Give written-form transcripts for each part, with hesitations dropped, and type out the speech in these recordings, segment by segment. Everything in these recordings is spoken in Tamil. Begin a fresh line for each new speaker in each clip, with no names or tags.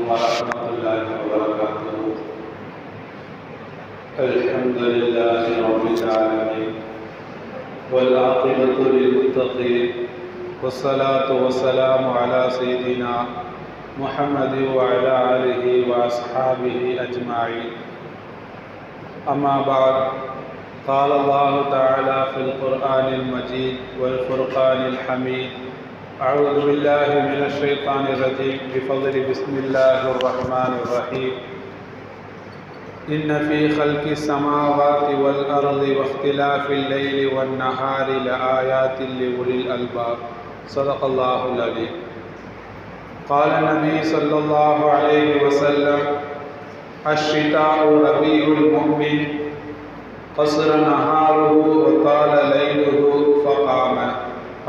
ورحمة الله وبركاته. الحمد لله رب العالمين والعاقبة للمتقين والصلاة والسلام على سيدنا محمد وعلى آله وأصحابه أجمعين. أما بعد، قال الله تعالى في القرآن المجيد والفرقان الحميد: أعوذ بالله من الشيطان الرجيم بفضل بسم الله الرحمن الرحيم. إن في خلق السماوات والأرض واختلاف الليل والنهار لآيات لأولي الألباب. صدق الله العليم. قال النبي صلى الله عليه وسلم: الشتاء ربيع المؤمن، قصر نهاره وطال ليله فقام،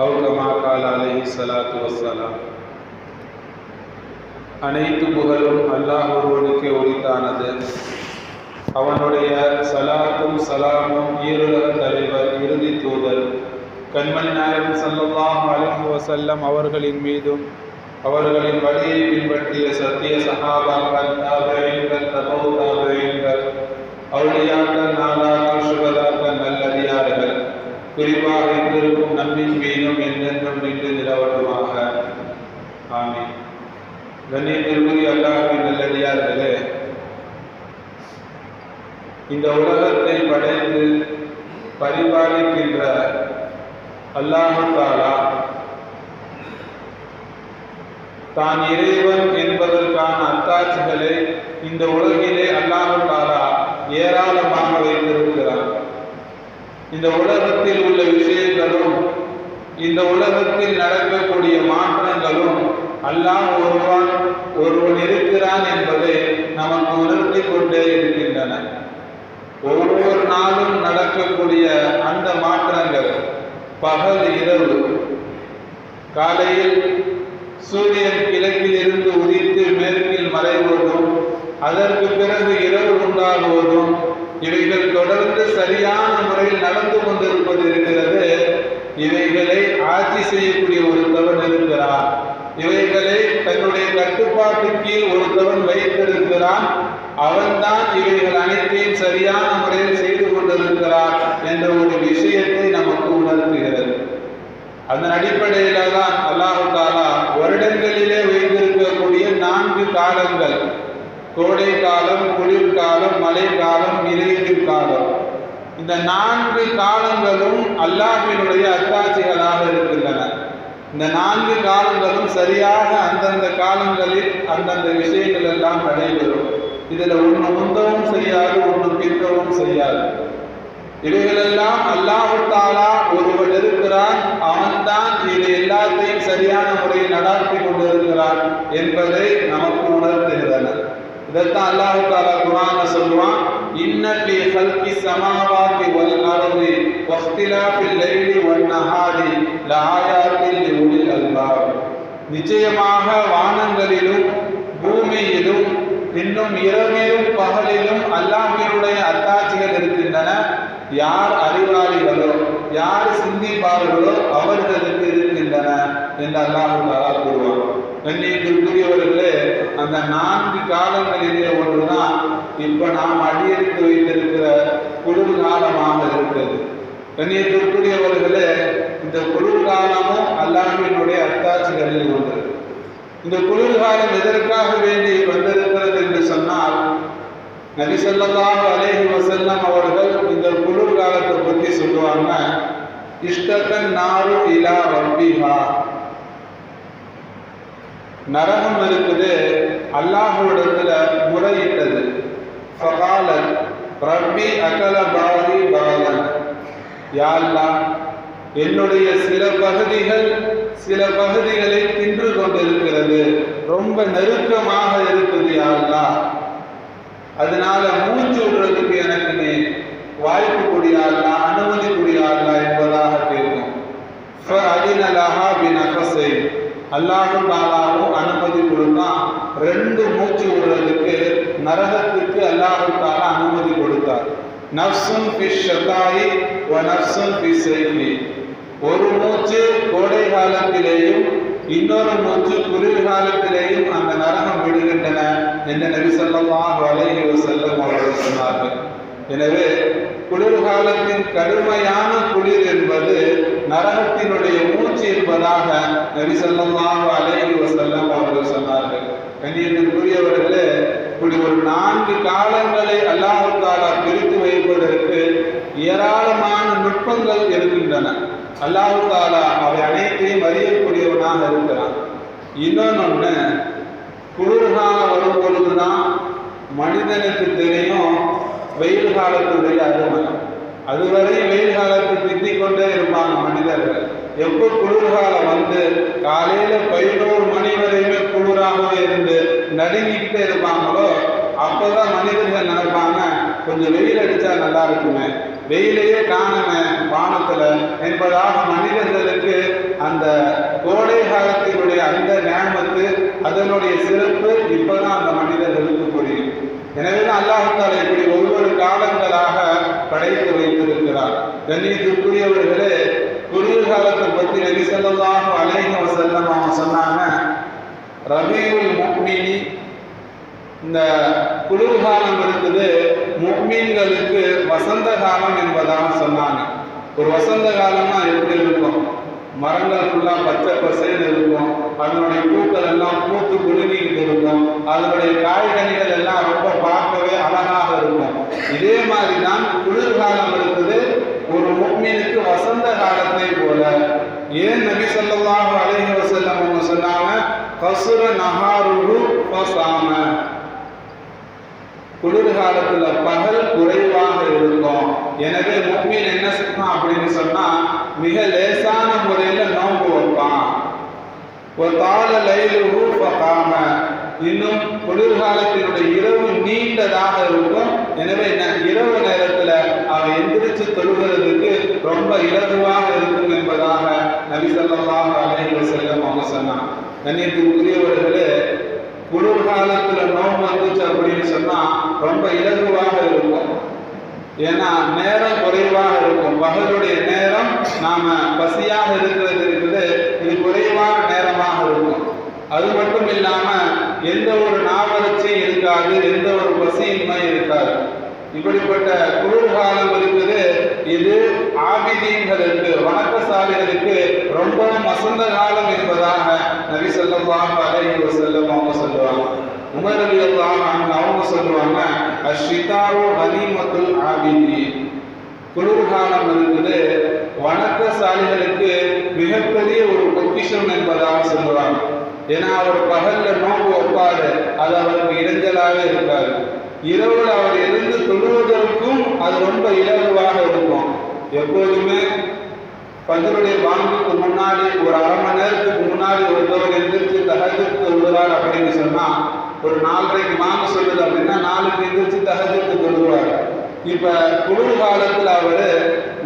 أو كما قال عليه الصلاة والسلام. அனைத்து புகழும் அல்லாஹ் ஒருவனுக்கே உரித்தானது. அவனுடைய சலாத்தும் சலாமும் ஈருலக தலைவர் இறுதி தூதர் கண்மணி நாயகம் ஸல்லல்லாஹு அலைஹி வஸல்லம் அவர்களின் மீதும் அவர்களின் வழியை பின்பற்றிய சத்திய சஹாபாக்கள், தாபிஈன்கள், தபூ தாபிஈன்கள், அவுலியாக்கள், நாதாக்கள், சுஹதாக்கள், நல்லடியார்கள், குறிப்பாக இங்கிருக்கும் நம்மின் மீதும் என்றென்றும் நின்று நிலவட்டுமாக. ஆமீன். கண்ணியத்திற்குரிய அல்லாஹ்வின் நல்லடியார்களே, இந்த உலகத்தை படைத்து பரிபாலிக்கின்ற அல்லாஹ் தஆலா தான் இறைவன் என்பதற்கான அத்தாட்சிகளை இந்த உலகிலே அல்லாஹ் தஆலா ஏராளமாக வைத்திருக்கிறார். இந்த உலகத்தில் உள்ள விஷயங்களும் இந்த உலகத்தில் நடக்கக்கூடிய மாற்றங்களும் அல்லாஹ் ஒருவன் இருக்கிறான் என்பதை நமக்கு உணர்த்தி கொண்டே இருக்கின்றன. ஒவ்வொரு நாளும் நடக்கக்கூடிய அந்த மாற்றங்கள், பகல் இரவு, காலையில் சூரியன் கிழக்கில் இருந்து உதித்து மேற்கில் மறைவதும், அதற்கு பிறகு இரவு உண்டாகுவதும், இவைகள் தொடர்ந்து சரியான முறையில் நடந்து கொண்டிருப்பது இருக்கிறது. இவைகளை ஆட்சி செய்யக்கூடிய ஒருத்தவன் இருக்கிறான். இவைகளை தன்னுடைய கட்டுப்பாட்டு கீழ் ஒருத்தவன் வைத்திருக்கிறான். அவன்தான் இவைகள் அனைத்தையும் சரியான முறையில் செய்து கொண்டிருக்கிறான் என்ற ஒரு விஷயத்தை நமக்கு உணர்த்துகிறது. அதன் அடிப்படையில தான் அல்லாஹ் தஆலா வருடங்களிலே வைத்திருக்கக்கூடிய 4 காலங்கள், கோடை காலம், குளிர்காலம், மழைக்காலம், இலையுதிர் காலம், இந்த 4 காலங்களும் அல்லாஹ்வினுடைய அத்தாட்சிகளாக இருக்கின்றன. இந்த 4 காலங்களும் சரியாக அந்தந்த காலங்களில் அந்தந்த விஷயங்கள் எல்லாம் நடைபெறும். இதுல ஒன்று முந்தவும் செய்யாது, ஒன்று பின்னவும் செய்யாது. இவைகளெல்லாம் அல்லாஹ் தஆலா ஒருவன் இருக்கிறான், அவன்தான் இது எல்லாத்தையும் சரியான முறையில் நடாத்தி கொண்டிருக்கிறான் என்பதை நமக்கு உணர்த்துகிறன. இதைத்தான் அல்லாஹ் தஆலா குர்ஆன்ல சொல்வான்: இன்ன ஃபீ ஹல்கி ஸமாவாதி வல் அர்தி வக்திலாஃபில் லைலி வன் நஹாரி லஆயாத்தின் லிஉலில் அல்பாப். நிச்சயமாக வானங்களிலும் பூமியிலும் இன்னும் இரவிலும் பகலிலும் அல்லாஹ்வினுடைய அத்தாட்சிகள் இருக்கின்றன. யார் அறிவாளிகளோ, யார் சிந்திப்பார்களோ அவர்களுக்கு இருக்கின்றன என்று அல்லாஹ் தஆலா கூறுவார். கண்ணியத்திற்குரியவர்களே, அந்த 4 காலங்களிலே ஒன்றுதான் இப்ப நாம் அடியெடுத்து வைத்திருக்கிற குளிர்காலமாக இருக்கிறது. கண்ணியத்திற்குரியவர்களே, இந்த குளிர்காலமும் அல்லாஹ்வினுடைய அத்தாட்சிகளில் ஒன்று. இந்த குளிர்காலம் எதற்காக வேண்டி வந்திருக்கிறது என்று சொன்னால், நபி ஸல்லல்லாஹு அலைஹி வஸல்லம் அவர்கள் இந்த குளிர்காலத்தை பற்றி சொல்லுவாங்க: இஷ்டகன் நாரு இலா ரப்பிஹா. நரகம் இருக்குது, அல்லாஹ்விடத்துல முறையிட்டது. ஃபகாலத் ரப்பி அகல பாதி பாலன். யா அல்லாஹ், என்னுடைய சில பகுதிகளை தின்று கொண்டிருக்கிறது, ரொம்ப நெருக்கமாக இருக்குது யா அல்லாஹ், அதனால மூச்சு விடுறதுக்கு எனக்கு நீ வாய்ப்பு கொடியா அல்லாஹ், அனுமதி கொடியா அல்லாஹ் என்பதாக கேட்கும். அல்லாஹ் தஆலாவும் அனுமதி கொடுத்தான். 2 மூச்சு விடுறதுக்கு நரகத்துக்கு அல்லாஹ் தஆலா அனுமதி கொடுத்தார். நஃப்ஸுன் ஃபிஷ் ஷதாயி வ நஃப்ஸுன் ஃபிஸ் ஸைஃபி. ஒரு மூச்சு கோடை காலத்திலேயும் இன்னொரு மூச்சு குளிர் காலத்திலேயும் அந்த நரகம் விடுகின்றன. என்று நபி ஸல்லல்லாஹு அலைஹி வஸல்லம் அவர்கள் சொன்னார்கள். எனவே குளிர்காலத்தின் கடுமையான குளிர் என்பது நரகத்தினுடைய மூச்சு என்பதாக நபி ஸல்லல்லாஹு அலைஹி வஸல்லம் அவர்கள் சொன்னார்கள். கண்ணியத்திற்குரியவர்களே, இப்படி ஒரு 4 காலங்களை அல்லாஹ் தஆலா பிரித்து வைப்பதற்கு ஏராளமான நுட்பங்கள் இருக்கின்றன. அல்லாஹ் தஆலா அவை அனைத்தையும் அறியக்கூடியவனாக இருக்கிறான். இன்னொன்று, குளிர்காலம் வரும் பொழுதுதான் மனிதனுக்கு தெரியும் வெயில் காலத்துடைய அருமை. அதுவரை வெயில் காலத்தை திட்டிக் கொண்டே இருப்பாங்க மனிதர்கள். எப்போ குளிர்காலம் வந்து காலையில 11 மணி வரையுமே குளிராகவே இருந்து நடுங்கிக்கிட்டே இருப்பாங்களோ அப்போதான் மனிதர்கள் நினைப்பாங்க, கொஞ்சம் வெயில் அடிச்சா நல்லா இருக்குமே, வெயிலையே காணமே வானத்துல என்பதாக மனிதர்களுக்கு அந்த கோடை காலத்தினுடைய அந்த ஞாபகத்து அதனுடைய சிறப்பு இப்பதான் அந்த மனிதர்களுக்கு புரியும். எனவேதான் அல்லாஹ் தஆலா இப்படி ஒவ்வொரு காலங்களாக படைத்து வைத்திருக்கிறார். கண்ணியத்திற்குரியவர்களே, குளிர்காலத்தை பற்றி நபி ஸல்லல்லாஹு அலைஹி வஸல்லம் அவங்க சொன்னாங்க, ரபீஉல் முஃமினி, இந்த குளிர்காலம் இருக்குது முஃமின்களுக்கு வசந்த காலம் என்பதாக சொன்னாங்க. ஒரு வசந்த காலம்னா எப்படி இருக்கும்? மரங்கள் ஃபுல்லாக பச்சை பசேன்னு இருக்கும், அதனுடைய பூக்கள் எல்லாம் பூத்து குலுங்கிக்கிட்டு இருக்கும், அதனுடைய காய்கனிகள் எல்லாம் ரொம்ப பார்க்கவே அழகாக இருக்கும். இதே மாதிரி தான் குளிர்காலம் இருக்குது ஒரு முஃமினுக்கு வசந்த காலத்தை போல. ஏன் நபி ஸல்லல்லாஹு அலைஹி வஸல்லம் அவங்க சொன்னாங்க, கசுர நஹாருஹு ஃபஸாம, குளிர்காலத்துல பகல் குறைவாக இருக்கும். எனவே முஃமின் என்ன செய்யணும் அப்படின்னு சொன்னா, மிக லேசான முறையில நோன்பு வைப்பான். ஒரு தாள லைலுஹு ஃபகாம, இன்னும் குளிர்காலத்தினுடைய இரவு நீண்டதாக இருக்கும். எனவே இரவு நேரத்துல அவன் எந்திரிச்சு தொழுகிறதுக்கு ரொம்ப இலகுவாக இருக்கும் என்பதாக நபி ஸல்லல்லாஹு அலைஹி வஸல்லம் அவங்க சொன்னான். கண்ணியத்திற்குரியவர்களே, குளிர்காலத்துல நோன்பு வந்துச்சு அப்படின்னு சொன்னா ரொம்ப இலகுவாக இருக்கும். ஏன்னா நேரம் குறைவாக இருக்கும். பகலுடைய நேரம் நாம பசியாக இருக்கிறது இருக்குது, இது குறைவான நேரமாக இருக்கும். அது மட்டும் இல்லாம எந்த ஒரு நாவறட்சியும் இருக்காது, எந்த ஒரு பசியின்மை இருக்காது. இப்படிப்பட்ட குளிர்காலம் இருக்குது. இது ஆபிதீன்களுக்கு, வணக்கசாலிகளுக்கு ரொம்பவும் வசந்த காலம் என்பதாக நபி ஸல்லல்லாஹு அலைஹி வஸல்லம் அவங்க சொல்லுவாங்க. உமர் ரலியல்லாஹு அன்ஹு அவங்க சொல்லுவாங்க, அஷ்ஷிதாஉ கனீமத்துல் ஆபிதீன், குளிர்காலம் இருக்குது வணக்கசாலிகளுக்கு மிகப்பெரிய ஒரு பொக்கிஷம் என்பதாக சொல்லுவாங்க. ஏன்னா அவர் பகல்ல நோன்பு வைப்பாரு, அது அவருக்கு இடைஞ்சலாக இருக்காது. இரவுல அவர் எழுந்து தொழுவதற்கும் அது ரொம்ப இலகுவாக இருக்கும். எப்போதுமே ஃபஜ்ருடைய பாங்குக்கு முன்னாடி ஒரு அரை மணி நேரத்துக்கு முன்னாடி ஒருத்தவர் எந்திரிச்சு தஹஜ்ஜுத் தொழுகிறார் அப்படின்னு சொன்னா, ஒரு 4:30க்கு வாங்க சொல்லுது அப்படின்னா 4க்கு எந்திரிச்சு தஹஜ்ஜுத் தொழுவார். இப்ப குளிர்காலத்துல அவரு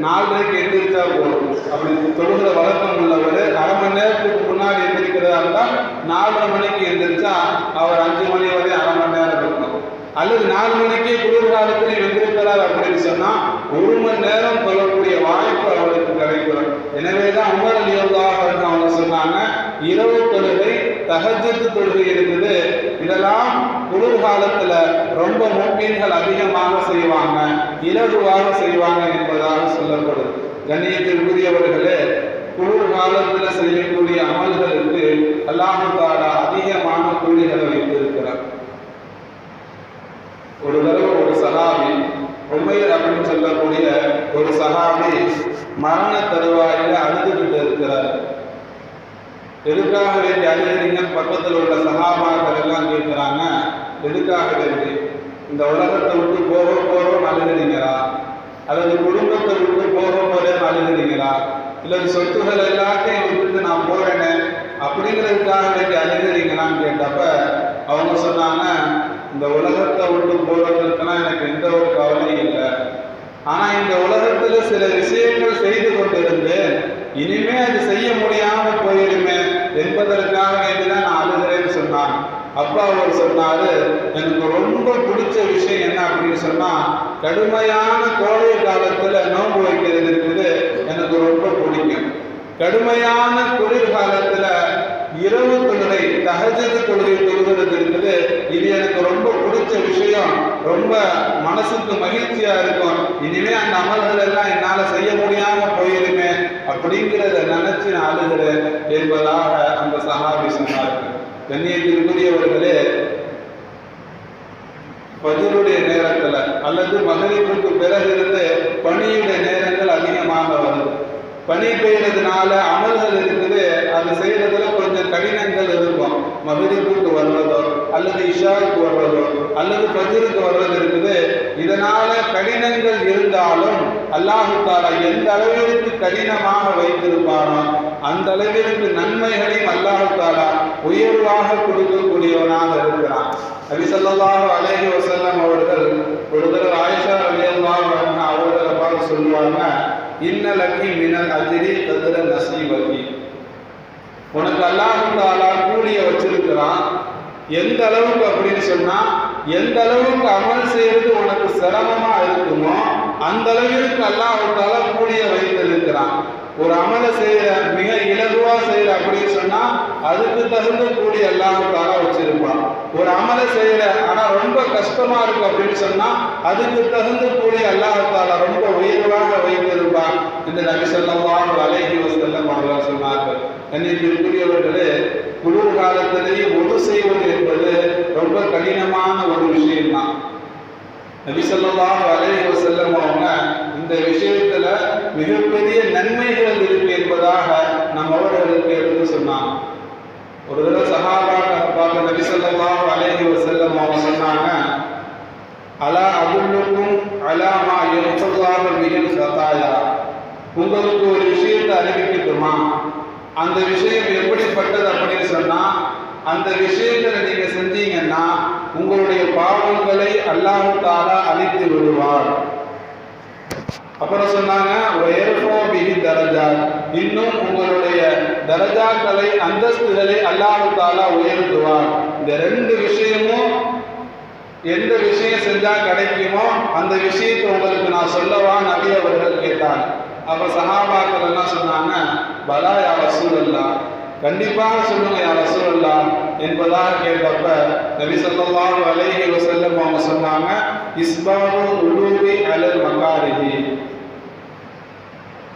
4:30க்கு எந்திரிச்சா போதும். அப்படி தொழுகிற வழக்கம் உள்ளவர் அரை மணி நேரத்துக்கு முன்னாடி எந்திரிக்கிறதா இருந்தால் 4:30 மணிக்கு எந்திரிச்சா அவர் 5 மணி வரை அரை மணி நேரம் இருக்கும். அல்லது 4 மணிக்கே குளிர்காலத்தில் எந்திரிக்கிறார் அப்படின்னு சொன்னா 1 மணி நேரம் தொழக்கூடிய வாய்ப்பு அவருக்கு கிடைக்கும். எனவேதான் உமர் ரலியல்லாஹு அன்ஹு அவங்க சொன்னாங்க, இரவு தொழுகை தஹஜ்ஜுத் தொழுகை இருக்குது, இதெல்லாம் குளிர்காலத்துல ரொம்ப முஃமின்கள் அதிகமாக செய்வாங்க, இலகுவாக செய்வாங்க என்பதாக சொல்லப்படுது. கண்ணியத்திற்குரியவர்களே, குளிர்காலத்துல செய்யக்கூடிய அமல்களுக்கு அல்லாஹ் தஆலா அதிகமான கூலிகளை வைத்திருக்கிறார். ஒரு தடவை ஒரு சஹாபி, உமைர் அப்படின்னு சொல்லக்கூடிய ஒரு சஹாபி மரண தருவாயில அழுதுகிட்டு இருக்கிறார். எதுக்காக வேண்டி அழுகிறீங்கன்னு பக்கத்தில் உள்ள சஹாபாக்கள் எல்லாம் கேட்கிறாங்க. எதுக்காக வேண்டி? இந்த உலகத்தை விட்டு போக போறோம் அழுகிறீங்களா, அல்லது குடும்பத்தை விட்டு போக போறேன்னு அழுகிறீங்களா, இல்லது சொத்துகள் எல்லாத்தையும் விட்டுட்டு நான் போறேனே அப்படிங்கிறதுக்காக வேண்டி அழுகிறீங்களான்னு கேட்டப்ப அவங்க சொன்னாங்க, இந்த உலகத்தை விட்டு போறதுக்குன்னா எனக்கு எந்த ஒரு கவலையும் இல்லை, ஆனா இந்த உலகத்துல சில விஷயங்கள் செய்து கொண்டிருந்தேன், இனிமே அது செய்ய முடியாம போயிருமே என்பதற்காக வேண்டிதான் நான் அழுகிறேன்னு சொன்னாங்க. அப்பா அவர் சொன்னாரு, எனக்கு ரொம்ப பிடிச்ச விஷயம் என்ன அப்படின்னு சொன்னா, கடுமையான கோடை காலத்துல நோன்பு வைக்கிறது இருக்குது, எனக்கு ரொம்ப பிடிக்கும். கடுமையான குளிர்காலத்துல இரவு தொழுகை தஹஜ்ஜுத் தொழுகை தொழுகிறது இருக்குது, இது எனக்கு ரொம்ப ரொம்ப மனசுக்கு மகிழ்ச்சியா இருக்கும். இனிமே அந்த அமல்கள் எல்லாம் என்னால செய்ய முடியாம போயிருமே அப்படிங்கிறத நினைச்சு நான் அழுகிறேன் என்பதாக அந்த சஹாபி சொன்னார்கள். கண்ணியத்திற்குரியவர்களே, ஃபஜ்ருடைய நேரத்துல அல்லது மகரிபுக்கு பிறகு இருந்து பணியுடைய நேரங்கள் அதிகமாக வருது. பனி பெய்யறதுனால அமல்கள் இருக்குது, அது செய்யறதுல கொஞ்சம் கடினங்கள் இருக்கும். மகரிபுக்கு வர்றதோ அல்லது இஷாவுக்கு வர்றதோ அல்லது ஃபஜ்ருக்கு வர்றது இருக்குது. இதனால கடினங்கள் இருந்தாலும் அல்லாஹு தஆலா எந்த அளவிற்கு கடினமாக வைத்திருப்பானோ அந்த அளவிற்கு நன்மைகளையும் அல்லாஹு தஆலா உயர்வாக கொடுக்கக்கூடியவனாக இருக்கிறான். நபி ஸல்லல்லாஹு அலைஹி வஸல்லம் அவர்கள் ஒரு தடவை ஆயிஷா ரலியல்லாஹு அன்ஹா அவர்களை பார்த்து சொல்லுவாங்க, இன்னலக்கி மினல் அஜ்ரி கத்ர நஸீபகி. உனக்கு அல்லாஹ் தஆலா கூலிய வச்சிருக்கிறான். எந்த அளவுக்கு அப்படின்னு சொன்னா, எந்த அளவுக்கு அமல் செய்யறது உனக்கு சிரமமா இருக்குமோ அந்த அளவிற்கு அல்லாஹ் தஆலா கூலிய வைத்திருக்கிறான். ஒரு அமலை செய்யற மிக இலகுவா செய்யற அப்படின்னு சொன்னா அதுக்கு தகுந்த கூலி அல்லாஹ் தஆலா வச்சிருப்பான். ஒரு அமலை செய்யற ஆனா ரொம்ப கஷ்டமா இருக்கு அப்படின்னு சொன்னா அதுக்கு தகுந்த கூலி அல்லாஹ் தஆலா ரொம்ப உயர்வாக வைத்திருப்பான் என்று நபி ஸல்லல்லாஹு அலைஹி வஸல்லம் அவர்கள் சொன்னார்கள். கண்ணியத்திற்குரியவர்களே, குளிர் காலத்திலேயே ஒது செய்வது என்பது ரொம்ப கடினமான ஒரு விஷயம் தான். நபி ஸல்லல்லாஹு அலைஹி வஸல்லம் அவங்க இந்த விஷயத்துல மிகப்பெரிய நன்மைகள் இருக்கு என்பதாக நம் அவர்களுக்கு எடுத்து சொன்னாங்க. ஒரு தடவை சஹாபாக்கள் நபி ஸல்லல்லாஹு அலைஹி வஸல்லம் அவங்க சொன்னாங்க, அலா அதுல்லுக்கும் அலா மா யஹ்ஃபுல்லாஹு பிஹில் ഖതാயா. உங்களுக்கு ஒரு விஷயத்தை அறிவிக்கட்டுமா? அந்த விஷயம் எப்படிப்பட்டது அப்படின்னு சொன்னா, அந்த விஷயங்களை நீங்க செஞ்சீங்கன்னா உங்களுடைய பாவங்களை அல்லாஹ் தஆலா அழித்து விடுவார். அப்புறம் சொன்னாங்க, இன்னும் உங்களுடைய தரஜாக்களை அந்தஸ்துகளை அல்லாஹ் தஆலா உயர்த்துவார். இந்த ரெண்டு விஷயமும் எந்த விஷயம் செஞ்சா கிடைக்குமோ அந்த விஷயத்தை உங்களுக்கு நான் சொல்லவா நபி அவர்கள் கேட்டாங்க. அப்ப சஹாபாக்கள் எல்லாம் சொன்னாங்க, பலா யா ரசூலல்லாஹ், கண்டிப்பாக சொல்லுங்க யா ரசூலல்லாஹ் என்பதாக கேட்டப்ப நபி ஸல்லல்லாஹு அலைஹி வஸல்லம் அவங்க சொன்னாங்க, இஸ்பாஹு உலூபி அலல் மகாரிஹி.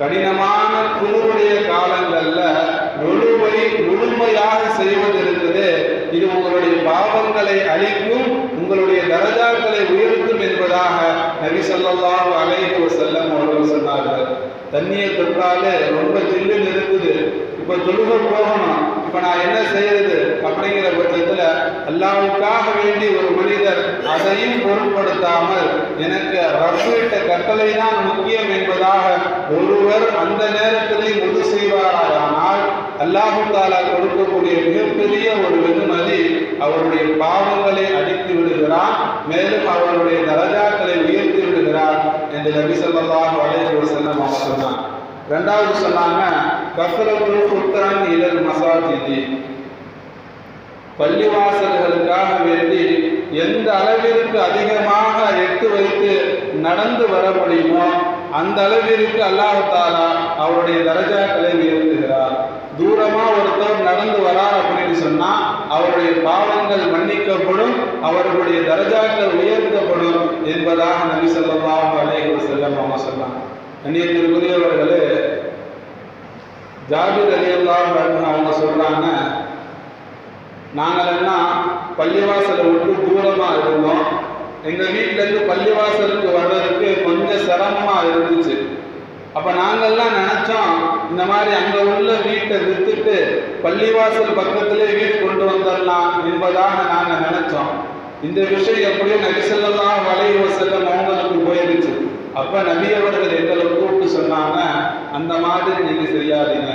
கடினமான குளிருடைய காலங்கள்ல ஒழுவை முழுமையாக செய்வது இருக்குது. இது உங்களுடைய பாவங்களை அழிக்கும், உங்களுடைய தரஜாக்களை உயர்த்தும் என்பதாக நபி ஸல்லல்லாஹு அலைஹி வஸல்லம் அவர்கள் சொன்னார்கள். தண்ணியை தொட்டாலே ரொம்ப ஜில்லுன்னு இருக்குது, இப்ப தொழுக போகணும், இப்ப நான் என்ன செய்யறது அப்படிங்கிற பட்சத்துல அல்லாஹ்வுக்காக வேண்டி ஒரு மனிதர் அதையும் பொருட்படுத்தாமல் எனக்கு ரப்பிட்ட கட்டளை தான் முக்கியம் என்பதாக ஒருவர் அந்த நேரத்திலே முது செய்வாரானால் அல்லாஹ் தஆலா கொடுக்கக்கூடிய மிகப்பெரிய ஒரு வெகுமதி அவருடைய பாவங்களை அடித்து விடுகிறான், மேலும் அவருடைய தரஜாக்களை உயர்த்தி விடுகிறார் என்று நபி ஸல்லல்லாஹு அலைஹி வஸல்லம் அவங்க சொன்னாங்க. இரண்டாவது சொன்னாங்க, கஃரத்துல் குத்ரான் இலல் மசாஜிதி. பள்ளிவாசல்களுக்காக வேண்டி எந்த அளவிற்கு அதிகமாக எட்டு வைத்து நடந்து வர முடியுமோ அந்த அளவிற்கு அல்லாஹ் தஆலா அவருடைய தரஜாக்களை உயர்த்துகிறார். தூரமா ஒருத்தர் நடந்து வரார் அப்படின்னு சொன்னா அவருடைய பாவங்கள் மன்னிக்கப்படும், அவர்களுடைய தரஜாக்கள் உயர்த்தப்படும் என்பதாக நபி ஸல்லல்லாஹு அலைஹி வஸல்லம் அவங்க சொன்னாங்க. கண்ணியத்திற்குரியவர்களே, ஜாபிர் ரலியல்லாஹு அன்ஹு அவங்க சொல்றாங்க, நாங்களெல்லாம் பள்ளிவாசலை விட்டு தூரமா இருந்தோம். எங்க வீட்டுல இருந்து பள்ளிவாசலுக்கு வர்றதுக்கு கொஞ்சம் சிரமமா இருந்துச்சு. அப்ப நாங்கள்லாம் நினைச்சோம், இந்த மாதிரி அங்க உள்ள வீட்டை வித்துட்டு பள்ளிவாசல் பக்கத்திலே வீடு கொண்டு வந்துடலாம் என்பதாக நாங்க நினைச்சோம். இந்த விஷயம் எப்படியோ நபி ஸல்லல்லாஹு அலைஹி வஸல்லம் அவங்களுக்கு போயிருச்சு. அப்ப நபி அவர்கள் எங்களை கூப்பிட்டு சொன்னாங்க, அந்த மாதிரி நீங்க செய்யாதீங்க,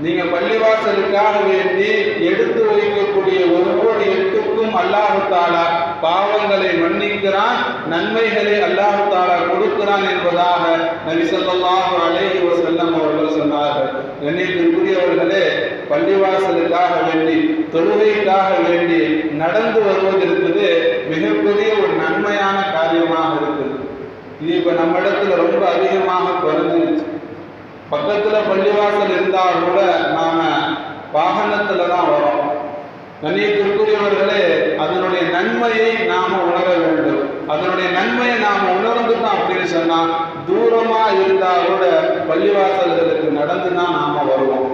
நீங்க பள்ளிவாசலுக்காக வேண்டி எடுத்து வைக்கக்கூடிய ஒவ்வொரு எட்டுக்கும் அல்லாஹ் தஆலா பாவங்களை மன்னிக்கிறான், நன்மைகளை அல்லாஹ் தஆலா கொடுக்கிறான் என்பதாக நபி ஸல்லல்லாஹு அலைஹி வஸல்லம் அவர்கள் சொன்னார்கள். கண்ணியத்திற்குரியவர்களே, பள்ளிவாசலுக்காக வேண்டி தொழுகைக்காக வேண்டி நடந்து வருவது இருக்குது மிகப்பெரிய ஒரு நன்மையான காரியமாக இருக்குது. இது இப்ப நம்ம இடத்துல ரொம்ப அதிகமாக குறைஞ்சிருச்சு. பக்கத்துல பள்ளிவாசல் இருந்தால் கூட நாம வாகனத்துல தான் வரோம். கண்ணியத்திற்குரியவர்களே, அதனுடைய நன்மையை நாம உணர வேண்டும். அதனுடைய நன்மையை நாம் உணர்ந்துட்டோம் அப்படின்னு சொன்னா தூரமா இருந்தா கூட பள்ளிவாசல்களுக்கு நடந்து தான் நாம வருவோம்.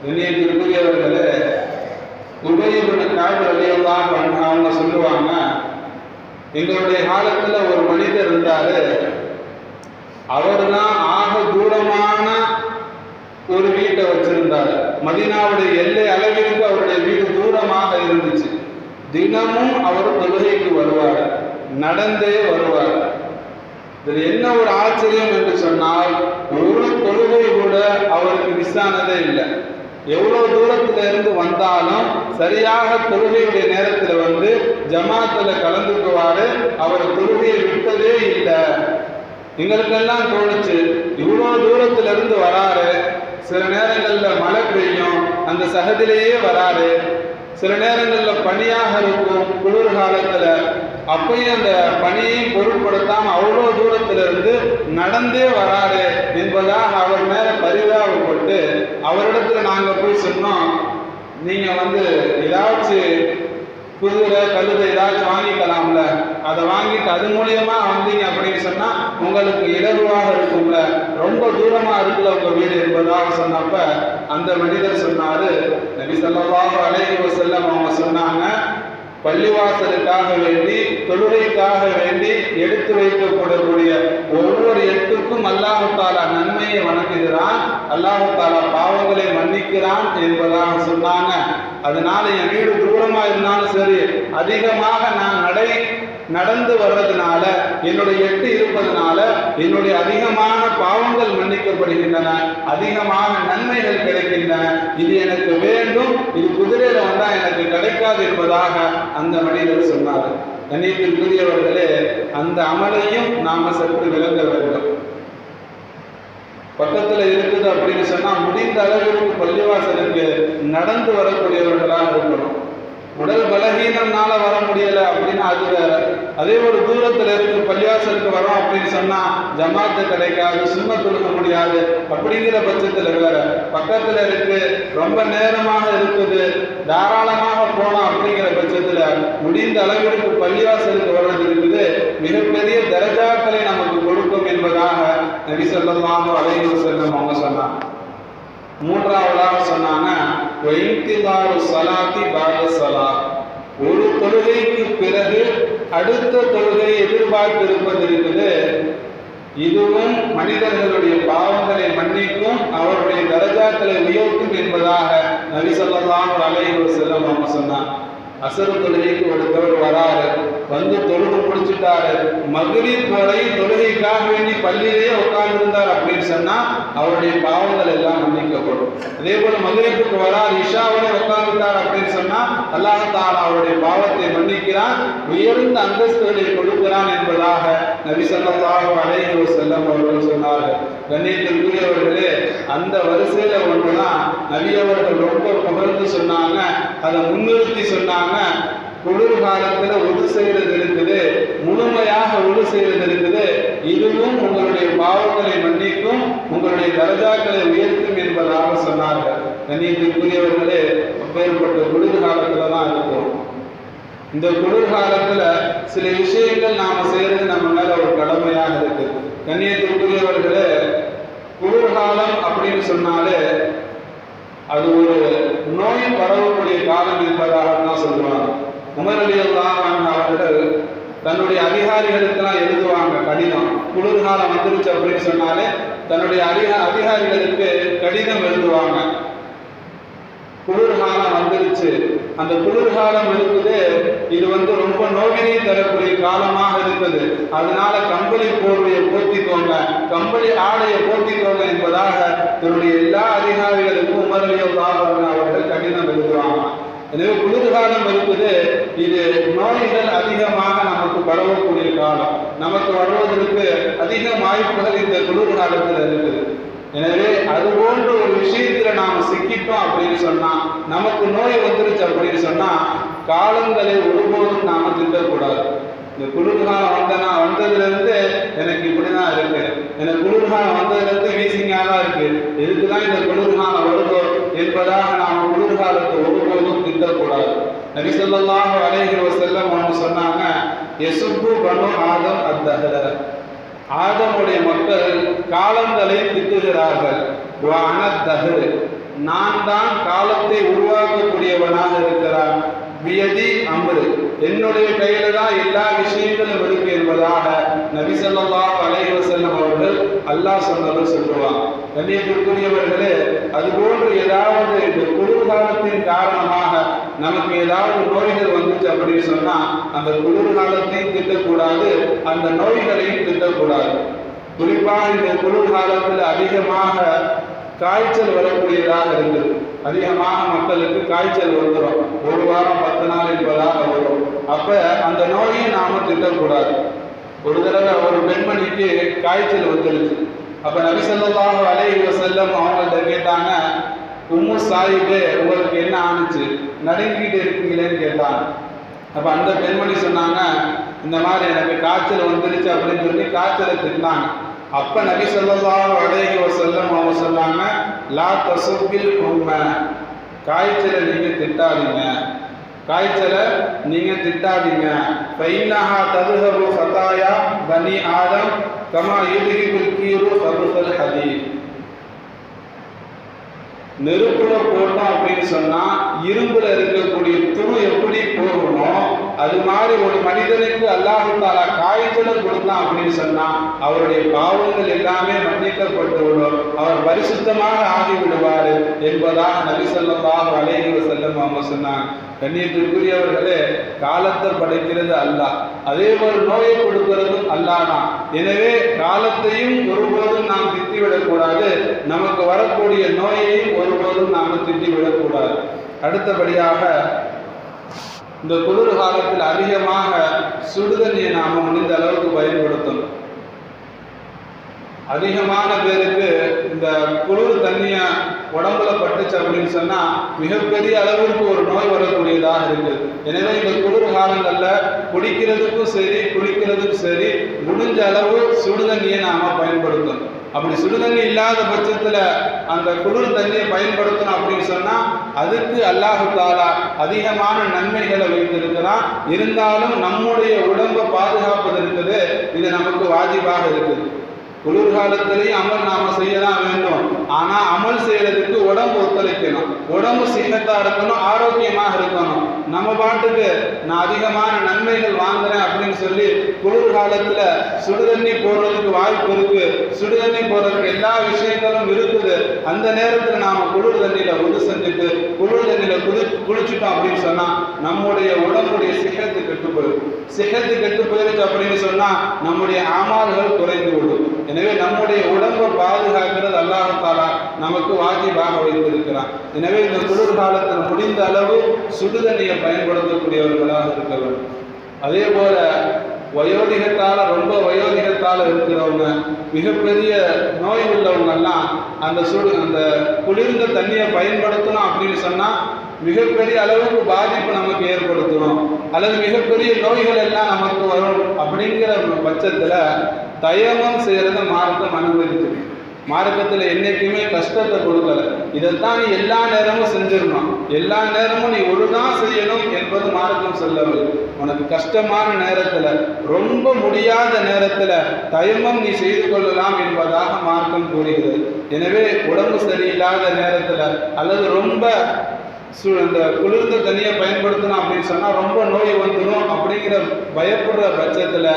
இணையத்திற்குரியவர்களே, உபயோக காவலியெல்லாம் அவங்க சொல்லுவாங்க, எங்களுடைய காலத்துல ஒரு மனிதர் இருந்தாரு, அவர் தான் ஆக தூரமான ஒரு வீட்டை வச்சிருந்தாரு. மதீனாவுடைய எல்லை அளவிற்கு அவருடைய வீடு தூரமாக இருந்துச்சு. தினமும் அவர் தொழுகைக்கு வருவார், நடந்தே வருவார். இதில் என்ன ஒரு ஆச்சரியம் என்று சொன்னால், ஒரு தொழுகை கூட அவருக்கு மிஸ் ஆனதே இல்லை. எவ்வளவு தூரத்துல இருந்து வந்தாலும் சரியாக தொழுகையுடைய நேரத்துல வந்து ஜமாத்துல கலந்துக்குவாரு. அவர் தொழுகையை விட்டதே இல்லை. எங்களுக்கெல்லாம் தோணுச்சு, இவ்வளவு தூரத்துல இருந்து வராரு, சில நேரங்கள்ல மழை பெய்யும், அந்த சகதிலேயே வராரு, சில நேரங்கள்ல பனியாக இருக்கும் குளிர் காலத்துல, அப்பயும் அந்த பனியையும் பொருட்படுத்தாம அவ்வளோ தூரத்துல இருந்து நடந்தே வராரு என்பதாக அவர் மேல பரிதாபப்பட்டு அவரிடத்துல நாங்க போய் சொன்னோம், நீங்க வந்து ஏதாச்சும் குதிரை கழுதை ஏதாச்சும் வாங்கிக்கலாம்ல, அதை வாங்கிட்டு அது மூலியமா வந்தீங்க அப்படின்னு சொன்னா உங்களுக்கு இலகுவாக இருக்கும்ல, ரொம்ப தூரமா இருக்குல்ல உங்க வீடு என்பதாக சொன்னப்ப அந்த மனிதர் சொன்னாரு, நபி ஸல்லல்லாஹு அலைஹி வஸல்லம் அவங்க சொன்னாங்க, பள்ளிவாசலுக்காக வேண்டி தொழுகைக்காக வேண்டி எடுத்து வைக்கப்படக்கூடிய ஒவ்வொரு எட்டுக்கும் அல்லாஹ் தஆலா நன்மையை வணங்குகிறான், அல்லாஹ் தஆலா பாவங்களை மன்னிக்கிறான் என்பதாக சொன்னாங்க. அதனால என் வீடு தூரமா இருந்தாலும் சரி, அதிகமாக நான் நடந்து வர்றதுனால, என்னுடைய எட்டு இருப்பதனால என்னுடைய அதிகமான பாவங்கள் மன்னிக்கப்படுகின்றன, அதிகமான நன்மைகள் கிடைக்கின்றன. இது எனக்கு வேண்டும், இது குதிரையில வந்தா எனக்கு கிடைக்காது என்பதாக அந்த மனிதர் சொன்னார். கண்ணியத்திற்குரியவர்களே, அந்த அமலையும் நாம சற்று விளங்க வேண்டும். பக்கத்துல இருக்குது அப்படின்னு சொன்னா முடிந்த அளவிற்கு பள்ளிவாசலுக்கு நடந்து வரக்கூடியவர்களாக இருக்கணும். உடல் பலகீனம்னால வர முடியல அப்படின்னா அது வேற. அதே ஒரு தூரத்துல இருக்கு பள்ளிவாசலுக்கு வரோம் அப்படின்னு சொன்னா ஜமாத்து கிடைக்காது, சும்மா தொழுக முடியாது அப்படிங்கிற பட்சத்துல வேற. பக்கத்துல இருக்கு, ரொம்ப நேரமாக இருக்குது, தாராளமாக போனோம் அப்படிங்கிற பட்சத்துல முடிந்த அளவிற்கு பள்ளிவாசலுக்கு வர்றது இருக்குது மிகப்பெரிய தரஜாக்களை நமக்கு கொடுக்கும் என்பதாக நபி ஸல்லல்லாஹு அலைஹி வஸல்லம் அவங்க சொன்னாங்க. மூன்றாவதாக சொன்னாங்க, ஒரு தொழுகைக்கு பிறகு அடுத்த தொழுகையை எதிர்பார்த்திருப்பது இருக்குது. இதுவும் மனிதர்களுடைய பாவங்களை மன்னிக்கும், அவருடைய தரஜாக்களை உயர்த்தும் என்பதாக நபி ஸல்லல்லாஹு அலைஹி வஸல்லம் அவங்க சொன்னாங்க. அசரு தொழுகைக்கு ஒருத்தவர் வராரு, வந்து தொழுகை முடிச்சுட்டாரு, மக்ரிப் வரை தொழுகைக்காக வேண்டி பள்ளியிலேயே உட்கார்ந்து இருந்தார் அப்படின்னு சொன்னா அவருடைய பாவங்கள் எல்லாம் மன்னிக்கப்படும். அதே போல மக்ரிப்புக்கு வரார், இஷாவரை உட்கார்ந்துட்டார் அப்படின்னு சொன்னா அல்லாஹ் தஆலா அவருடைய பாவத்தை மன்னிக்கிறான், உயர்ந்த அந்தஸ்துகளை கொடுக்கிறான் என்பதாக நபி ஸல்லல்லாஹு அலைஹி வஸல்லம் அவர்கள் சொன்னார்கள். கண்ணியத்திற்குரியவர்களே, அந்த வரிசையில ஒன்றுதான் நபி அவர்கள் ரொம்ப புகழ்ந்து சொன்னாங்க, அதை முன்னிறுத்தி சொன்னாங்க. குளிர்காலத்துல ஒது செய்யறது இருக்குது, முழுமையாக ஒது செய்யறது இருக்குது, இதுவும் உங்களுடைய பாவங்களை மன்னிக்கும், உங்களுடைய தரஜாக்களை உயர்த்தும் என்பதாக சொன்னார்கள். கண்ணியத்திற்குரியவர்களே, அப்பேற்பட்ட குளிர்காலத்துல தான் இருக்கும். இந்த குளிர்காலத்துல சில விஷயங்கள் நாம செய்யறது நம்ம மேல ஒரு கடமையாக இருக்கு. கண்ணியத்திற்குரியவர்களே, குளிர்காலம் அப்படின்னு சொன்னாலே அது ஒரு நோய் பரவக்கூடிய காலம் என்பதாக தான் சொல்லுவாங்க. உமர் ரலியல்லாஹு அன்ஹு அவர்கள் தன்னுடைய அதிகாரிகளுக்கெல்லாம் எழுதுவாங்க கடிதம். குளிர்காலம் வந்துருச்சு அப்படின்னு சொன்னாலே தன்னுடைய அதிகாரிகளுக்கு கடிதம் எழுதுவாங்க. குளிர்காலம் வந்துருச்சு, அந்த குளிர்காலம் இருக்குது, இது ரொம்ப நோவினை தரக்கூடிய காலமாக இருக்குது, அதனால கம்பளி போர்வையை போர்த்திக்கோங்க, கம்பளி ஆடையை போர்த்திக்கோங்க என்பதாக தன்னுடைய எல்லா அதிகாரிகளுக்கும் உமர் ரலியல்லாஹு அன்ஹு அவர்கள் கடிதம் எழுதுவாங்க. எனவே குளிர்காலம் இருக்குது, இது நோய்கள் அதிகமாக நமக்கு பரவக்கூடிய காலம், நமக்கு வருவதற்கு அதிக வாய்ப்புகள் இந்த குளிர்காலத்தில் இருக்குது. எனவே அது போன்ற ஒரு விஷயத்துல நாம சிக்கிட்டோம் அப்படின்னு சொன்னா, நமக்கு நோய் வந்துருச்சு அப்படின்னு சொன்னா காலங்களை ஒருபோதும் நாம திட்டக்கூடாது. இந்த குளிர்காலம் வந்ததுல இருந்து எனக்கு இப்படிதான் இருக்கு, எனக்கு குளிர்காலம் வந்ததுல இருந்து வீசிங்காக தான் இருக்கு, எதுக்குதான் இந்த குளிர்காலம் வருதோ என்பதாக நாம குளிர்காலத்தை ஒருபோதும் திட்டக்கூடாது. நபி ஸல்லல்லாஹு அலைஹி வஸல்லம் அவங்க சொன்னாங்க, யசுப்பு பனு ஆதம் அத்தஹர, ஆதமுடைய மக்கள் காலங்களை திட்டுகிறார்கள். தஹரு, நான் தான் காலத்தை உருவாக்கக்கூடியவனாக இருக்கிறான். வியதி அம்ரு, என்னுடைய கையில தான் எல்லா விஷயங்களும் இருக்கு என்பதாக நபி ஸல்லல்லாஹு அலைஹி வஸல்லம் அவர்கள் அல்லாஹ் சொன்னதை சொல்லுவாங்க. கண்ணியத்திற்குரியவர்களே, அதுபோன்று ஏதாவது இந்த குளிர்காலத்தின் காரணமாக நமக்கு ஏதாவது நோய்கள் வந்துச்சு அப்படின்னு சொன்னா அந்த குளிர்காலத்தையும் திட்டக்கூடாது, அந்த நோய்களையும் திட்டக்கூடாது. குறிப்பாக இந்த குளிர்காலத்தில் அதிகமாக காய்ச்சல் வரக்கூடியதாக இருக்குது. அதிகமாக மக்களுக்கு காய்ச்சல் வந்துடும். ஒரு வாரம் 10 நாள் என்பதாக வரும். அப்ப அந்த நோயை நாம திட்டக்கூடாது. ஒரு தடவை ஒரு பெண்மணிக்கு காய்ச்சல் வந்துருச்சு. அப்ப நபி ஸல்லல்லாஹு அலைஹி வஸல்லம் அவங்கள்ட்ட கேட்டாங்க, உம்மு சாயிபே, உங்களுக்கு என்ன ஆணுச்சு, நடுங்கிக்கிட்டு இருக்கீங்களேன்னு கேட்டாங்க. அப்ப அந்த பெண்மணி சொன்னாங்க, இந்த மாதிரி எனக்கு காய்ச்சல் வந்துருச்சு அப்படின்னு சொல்லி காய்ச்சலை திட்டினாங்க. அப்ப நபி ஸல்லல்லாஹு அலைஹி வஸல்லம் அவங்க சொன்னாங்க, லா தசுபில் உம்ம, காய்ச்சலை நீங்க திட்டாதீங்க, காய்ச்சலை நீங்க திட்டாதீங்க. ஃபைன்னஹா ததுஹபு ஃபதாயா பனி ஆதம் கமா யுதுஹிபுல் கீரு ஃபபுல் ஹதீத். நெருப்புல போட்டோம் அப்படின்னு சொன்னா இரும்புல இருக்கக்கூடிய துரு எப்படி போகுமோ அது மாதிரி ஒரு மனிதனுக்கு அல்லாஹ் தஆலா காய்ச்சலை கொடுத்தான் அப்படின்னு சொன்னா அவருடைய பாவங்கள் எல்லாமே மன்னிக்கப்பட்டு விடும், அவர் பரிசுத்தமாக ஆகிவிடுவார் என்பதாக நபி ஸல்லல்லாஹு அலைஹி வஸல்லம் அவங்க சொன்னாங்க. கண்ணியத்திற்குரியவர்களே, காலத்தை படைக்கிறது அல்லாஹ், அதே போல் நோயை கொடுக்கிறதும் அல்லாஹ் தான். எனவே காலத்தையும் ஒருபோதும் நாம் திட்டிவிடக்கூடாது, நமக்கு வரக்கூடிய நோயையும் ஒருபோதும் நாம் திட்டிவிடக்கூடாது. அடுத்தபடியாக இந்த குளிர் காலத்தில் அதிகமாக சுடுதண்ணியை நாம் முடிந்த அளவுக்கு பயன்படுத்தணும். அதிகமான பேருக்கு இந்த குளிர் தண்ணிய உடம்புல பட்டுச்சு அப்படின்னு சொன்னா மிகப்பெரிய அளவிற்கு ஒரு நோய் வரக்கூடியதாக இருக்குது. எனவே இந்த குளிர் காலங்கள்ல குடிக்கிறதுக்கும் சரி குளிக்கிறதுக்கும் சரி முடிஞ்ச அளவு சுடுதண்ணியை நாம பயன்படுத்தணும். அப்படி சுடுதண்ணி இல்லாத பட்சத்துல அந்த குளிர் தண்ணியை பயன்படுத்தணும் அப்படின்னு சொன்னா அதுக்கு அல்லாஹ் தஆலா அதிகமான நன்மைகளை வைத்திருக்கிறான். இருந்தாலும் நம்முடைய உடம்பை பாதுகாப்பதற்கு இது நமக்கு வாஜிபாக இருக்குது. குளிர்காலத்திலையும் அமல் நாம செய்யதான் வேண்டும். ஆனா அமல் செய்யறதுக்கு உடம்பு ஒத்துழைக்கணும், உடம்பு சின்னத்தா இருக்கணும், ஆரோக்கியமாக இருக்கணும். நம்ம பாட்டுக்கு நான் அதிகமான நன்மைகள் வாங்குறேன் அப்படின்னு சொல்லி குளிர்காலத்துல சுடுதண்ணி போடுறதுக்கு வாய்ப்பு இருக்கு, சுடுதண்ணி போடுறதுக்கு எல்லா விஷயங்களும் இருக்குது. அந்த நேரத்துல நாம குளிர் தண்ணியில உது செஞ்சுட்டு குளிர் தண்ணியில குளிச்சுட்டோம் அப்படின்னு சொன்னா நம்முடைய உடம்புடைய சிஹத்து கெட்டு போயிடும். சிஹத்து கெட்டு போயிருச்சு அப்படின்னு சொன்னா நம்முடைய அமல்கள் குறைந்து விடும். எனவே நம்முடைய உடம்பை பாதுகாக்கிறது அல்லாஹ் தஆலா நமக்கு வாஜிபாக வைத்திருக்கிறான். எனவே இந்த குளிர் காலத்தில் முடிந்த அளவு சுடுதண்ணியை பயன்படுத்தக்கூடியவர்களாக இருக்க வேண்டும். அதே போல வயோதிகத்தால ரொம்ப வயோதிகத்தால இருக்கிறவங்க, மிகப்பெரிய நோய் உள்ளவங்கெல்லாம் அந்த குளிர்ந்த தண்ணியை பயன்படுத்தணும் அப்படின்னு சொன்னா மிகப்பெரிய அளவுக்கு பாதிப்பு நமக்கு ஏற்படுத்தணும் அல்லது மிகப்பெரிய நோய்கள் எல்லாம் நமக்கு வரும். அப்படிங்கிற பட்சத்துல தயமம் செய்யறத மார்க்கம் அனுமதிக்குது. மார்க்கத்தில் என்னைக்குமே கஷ்டத்தை கொடுக்கல. இதைத்தான் நீ எல்லா நேரமும் செஞ்சிடணும், எல்லா நேரமும் நீ ஒழுங்காக செய்யணும் என்பது மார்க்கம் சொல்லவில்லை. உனக்கு கஷ்டமான நேரத்தில், ரொம்ப முடியாத நேரத்தில் தயமம் நீ செய்து கொள்ளலாம் என்பதாக மார்க்கம் கூறுகிறது. எனவே உடம்பு சரியில்லாத நேரத்தில் அல்லது ரொம்ப இந்த குளிர்ந்த தண்ணியை பயன்படுத்தணும் அப்படின்னு சொன்னால் ரொம்ப நோய் வந்துடும் அப்படிங்கிற பயப்படுற பட்சத்தில்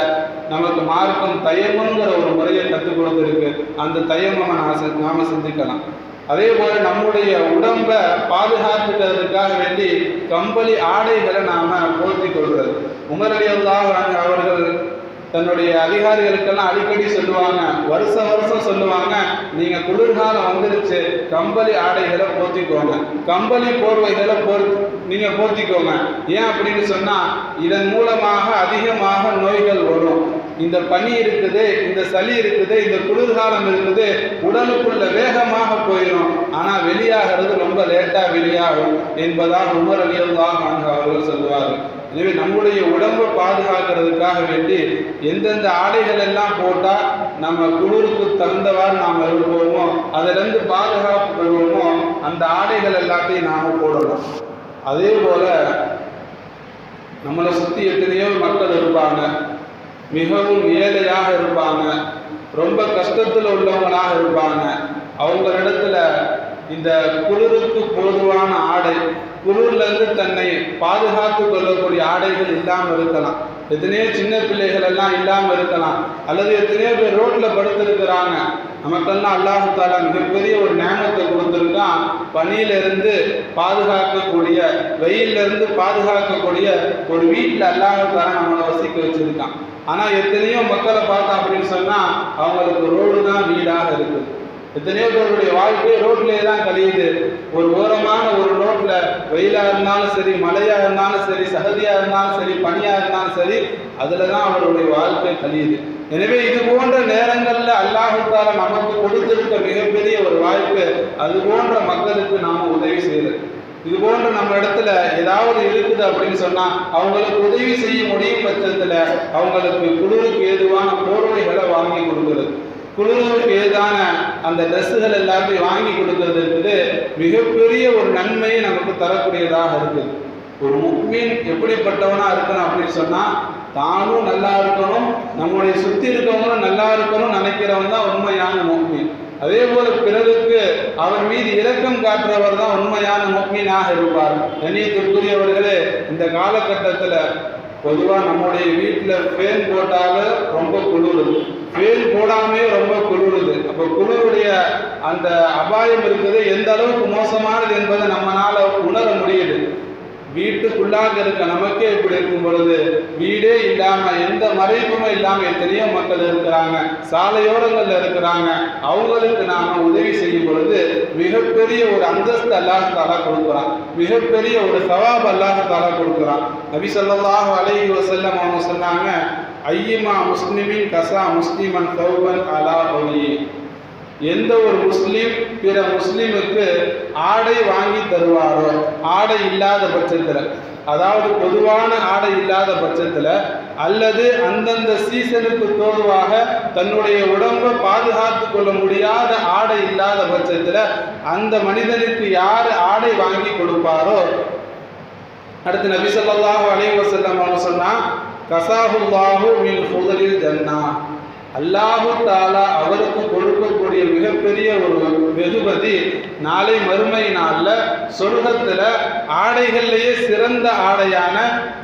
நமக்கு மார்க்கம் தயமங்கிற ஒரு முறையை கற்றுக் கொடுத்துருக்கு. அந்த தயமம் நாம செஞ்சுக்கலாம். அதே போல நம்முடைய உடம்பை பாதுகாத்துக்கிறதுக்காக வேண்டி கம்பளி ஆடைகளை நாம போர்த்தி கொள்வது. உமர் ரலியல்லாஹு அன்ஹு அவர்கள் தன்னுடைய அதிகாரிகளுக்கெல்லாம் அடிக்கடி சொல்லுவாங்க, வருஷம் சொல்லுவாங்க, நீங்க குளிர்காலம் வந்துருச்சு, கம்பளி ஆடைகளை போர்த்திக்கோங்க, கம்பளி போர்வைகளை நீங்க போர்த்திக்கோங்க. ஏன் அப்படின்னு சொன்னா இதன் மூலமாக அதிகமாக நோய்கள் வரும். இந்த பனி இருக்குது, இந்த சளி இருக்குது, இந்த குளிர்காலம் இருக்குது, உடலுக்குள்ள வேகமாக போயிடும், ஆனா வெளியாகிறது ரொம்ப லேட்டா வெளியாகும் என்பதாக உமர் ரலியல்லாஹு அன்ஹு அவர்கள் சொல்லுவார்கள். எனவே நம்முடைய உடம்பை பாதுகாக்கிறதுக்காக வேண்டி எந்தெந்த ஆடைகள் எல்லாம் போட்டால் நம்ம குளிருக்கு தகுந்தவாறு நாம் இருப்போமோ, அதிலிருந்து பாதுகாப்பு பெறுவோமோ அந்த ஆடைகள் எல்லாத்தையும் நாம் போடணும். அதே போல நம்மளை சுற்றி எத்தனையோ மக்கள் இருப்பாங்க, மிகவும் ஏழையாக இருப்பாங்க, ரொம்ப கஷ்டத்தில் உள்ளவங்களாக இருப்பாங்க. அவங்களிடத்துல இந்த குளிருக்கு போதுவான ஆடை, குளிர்லேருந்து தன்னை பாதுகாத்து கொள்ளக்கூடிய ஆடைகள் இல்லாமல் இருக்கலாம். எத்தனையோ சின்ன பிள்ளைகள் எல்லாம் இல்லாமல் இருக்கலாம். அல்லது எத்தனையோ பேர் ரோட்டில் படுத்திருக்கிறாங்க. நமக்கெல்லாம் அல்லாஹ் தஆலா மிகப்பெரிய ஒரு நியமத்தை கொடுத்துருக்கான். பனியிலிருந்து பாதுகாக்கக்கூடிய, வெயிலிருந்து பாதுகாக்கக்கூடிய ஒரு வீட்டில் அல்லாஹ் தஆலா நம்மளை வசிக்க வச்சிருக்கான். ஆனால் எத்தனையோ மக்களை பார்த்தோம் அப்படின்னு சொன்னால் அவங்களுக்கு ரோடு தான் வீடாக இருக்குது. எத்தனையோ பேருடைய வாழ்க்கை ரோட்லேயே தான் கழியுது. ஒரு ஓரமான ஒரு ரோட்டில் வெயிலாக இருந்தாலும் சரி, மழையாக இருந்தாலும் சரி, சகதியாக இருந்தாலும் சரி, பனியாக இருந்தாலும் சரி, அதில் தான் அவருடைய வாழ்க்கை கழியுது. எனவே இது போன்ற நேரங்களில் அல்லாஹ் தஆலா நமக்கு கொடுத்திருக்க மிகப்பெரிய ஒரு வாய்ப்பு, அது போன்ற மக்களுக்கு நாம் உதவி செய்கிறது. இது போன்ற நம்ம இடத்துல ஏதாவது இருக்குது அப்படின்னு சொன்னால் அவங்களுக்கு உதவி செய்ய முடியும் பட்சத்தில் அவங்களுக்கு குளிருக்கு ஏதுவான போர்வைகளை வாங்கி கொடுக்குறது, குளிருக்கு ஏதான அந்த ட்ரெஸ்ஸுகள் எல்லாத்தையும் வாங்கி கொடுக்கறது இருக்குது மிகப்பெரிய ஒரு நன்மையை நமக்கு தரக்கூடியதாக இருக்குது. ஒரு முஃமின் எப்படிப்பட்டவனா இருக்கணும் அப்படின்னு சொன்னால், தானும் நல்லா இருக்கணும், நம்முடைய சுற்றி இருக்கவங்களும் நல்லா இருக்கணும் நினைக்கிறவன் தான் உண்மையான முஃமின். அதே போல பிறருக்கு அவர் மீது இரக்கம் காட்டுறவர் தான் உண்மையான முஃமினாக இருப்பார். கண்ணியத்திற்குரியவர்களே, இந்த காலகட்டத்தில் பொதுவாக நம்முடைய வீட்டில் ஃபேன் போட்டாலும் ரொம்ப குளிருது, ஃபேன் போடாமே ரொம்ப குளிருது. அப்போ குளிருடைய அந்த அபாயம் இருக்குது எந்த அளவுக்கு மோசமானது என்பதை நம்மளால் உணர முடியுது. வீட்டுக்குள்ளாக இருக்க நமக்கே இப்படி இருக்கும் பொழுது, வீடே இல்லாமல் எந்த மறைப்புமே இல்லாமல் எத்தனையோ மக்கள் இருக்கிறாங்க, சாலையோரங்களில் இருக்கிறாங்க. அவங்களுக்கு நாம் உதவி செய்யும் பொழுது மிகப்பெரிய ஒரு அந்தஸ்து அல்லாஹ் தஆலா கொடுக்குறான், மிகப்பெரிய ஒரு சவாப் அல்லாஹ் தஆலா கொடுக்குறான். நபி ஸல்லல்லாஹு அலைஹி வஸல்லம் அவங்க சொன்னாங்க, ஐயுமா முஸ்லிமின் கசா முஸ்லிமன் சௌபன் அலா ஒலி. எந்த ஒரு முஸ்லீம் பிற முஸ்லீமுக்கு ஆடை வாங்கி தருவாரோ, ஆடை இல்லாத பட்சத்தில், அதாவது பொதுவான ஆடை இல்லாத பட்சத்தில், அல்லது அந்தந்த சீசனுக்கு தோதுவாக தன்னுடைய உடம்பை பாதுகாத்து கொள்ள முடியாத ஆடை இல்லாத பட்சத்தில் அந்த மனிதனுக்கு யார் ஆடை வாங்கி கொடுப்பாரோ, அடுத்து நபி ஸல்லல்லாஹு அலைஹி வஸல்லம் அவங்க சொன்னால், கசாஹுல்லாஹு மின் ஃபுதலில் ஜன்னா. அல்லாஹு தஆலா அவருக்கு கொடுக்கக்கூடிய மிகப்பெரிய ஒரு வெகுமதி, நாளை மறுமை நாளில் சொர்க்கத்தில் ஆடைகள்லேயே சிறந்த ஆடையான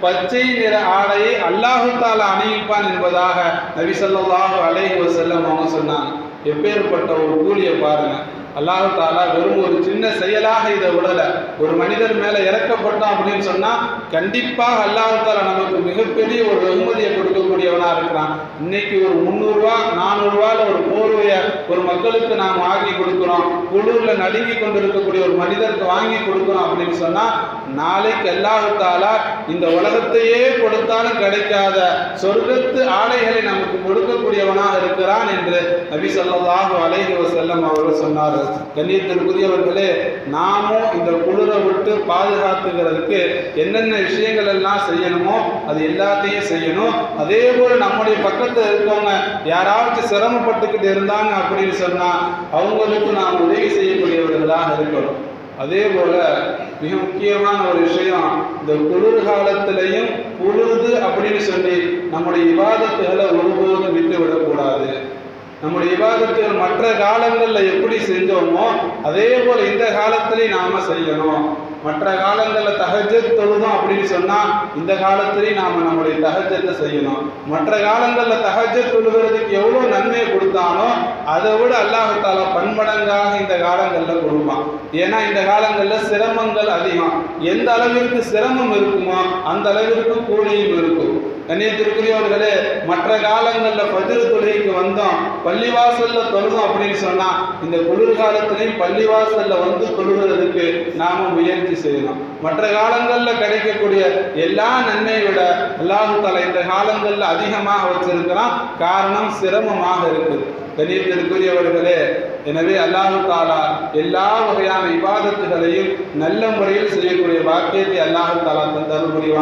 பச்சை நிற ஆடையை அல்லாஹு தஆலா அணிவிப்பான் என்பதாக நபி ஸல்லல்லாஹு அலைஹி வஸல்லம் அவங்க சொன்னாங்க. எப்பேற்பட்ட ஒரு கூலியை பாருங்க. அல்லாஹ் தஆலா வெறும் ஒரு சின்ன செயலாக இதை விடலை. ஒரு மனிதர் மேலே இறக்கப்பட்டோம் அப்படின்னு சொன்னால் கண்டிப்பாக அல்லாஹ் தஆலா நமக்கு மிகப்பெரிய ஒரு வெகுமதியை கொடுக்கக்கூடியவனாக இருக்கிறான். இன்னைக்கு ஒரு 300 ரூபா 400 ரூபாயில் ஒரு போர்வையை ஒரு மக்களுக்கு நாம் வாங்கி கொடுக்குறோம், குளிரில் நடுங்கி கொண்டு இருக்கக்கூடிய ஒரு மனிதருக்கு வாங்கி கொடுக்குறோம் அப்படின்னு சொன்னால், நாளைக்கு அல்லாஹ் தஆலா இந்த உலகத்தையே கொடுத்தாலும் கிடைக்காத சொர்க்கத்து ஆடைகளை நமக்கு கொடுக்கக்கூடியவனாக இருக்கிறான் என்று நபி ஸல்லல்லாஹு அலைஹி வஸல்லம் அவர்கள் சொன்னார்கள். கண்ணியத்திற்குரியவர்களே, நாமும் இந்த குளிரை விட்டு பாதுகாத்துக்கிறதுக்கு என்னென்ன விஷயங்கள் எல்லாம் செய்யணுமோ அது எல்லாத்தையும் செய்யணும். அதே போல நம்முடைய பக்கத்தில் இருக்கவங்க யாராவது சிரமப்பட்டுக்கிட்டு இருந்தாங்க அப்படின்னு சொன்னால் அவங்களுக்கு நாம் உதவி செய்யக்கூடியவர்களாக இருக்கணும். அதே போல மிக முக்கியமான ஒரு விஷயம், இந்த குளிர்காலத்திலையும் குளிர்து அப்படின்னு சொல்லி நம்முடைய இபாதத்துகளை ஒருபோதும் விட்டு விடக்கூடாது. நம்முடைய இபாதத்துகள் மற்ற காலங்களில் எப்படி செஞ்சோமோ அதே போல் இந்த காலத்திலையும் நாம் செய்யணும். மற்ற காலங்களில் தஹஜ்ஜத் தொழுதோம் அப்படின்னு சொன்னால் இந்த காலத்திலையும் நாம் நம்முடைய தஹஜ்ஜத்தை செய்யணும். மற்ற காலங்களில் தஹஜ்ஜத் தொழுகிறதுக்கு எவ்வளோ நன்மையை கொடுத்தானோ அதை விட அல்லாஹ் தஆலா பன்மடங்காக இந்த காலங்களில் கொடுப்பான். ஏன்னா இந்த காலங்களில் சிரமங்கள் அதிகம். எந்த அளவிற்கு சிரமம் இருக்குமோ அந்த அளவிற்கு கூலியும் இருக்கும். கண்ணியத்திற்குரியவர்களே, மற்ற காலங்களில் ஃபஜ்ர் தொழுகைக்கு வந்தோம், பள்ளிவாசலில் தொழுதோம் அப்படின்னு சொன்னால் இந்த குளிர்காலத்திலையும் பள்ளிவாசலில் வந்து தொழுகிறதுக்கு நாம் முயற்சி செய்யணும். மற்ற காலங்களில் கிடைக்கக்கூடிய எல்லா நன்மையை விட அல்லாஹ் தஆலா இந்த காலங்களில் அதிகமாக வச்சிருக்கிறான். காரணம் சிரமமாக இருக்குது. கண்ணியத்திற்குரியவர்களே, எனவே அல்லாஹ் தஆலா எல்லா வகையான இபாதத்துகளையும் நல்ல முறையில் செய்யக்கூடிய பாக்கியத்தை அல்லாஹ் தஆலா தந்தருள் புரிவான்.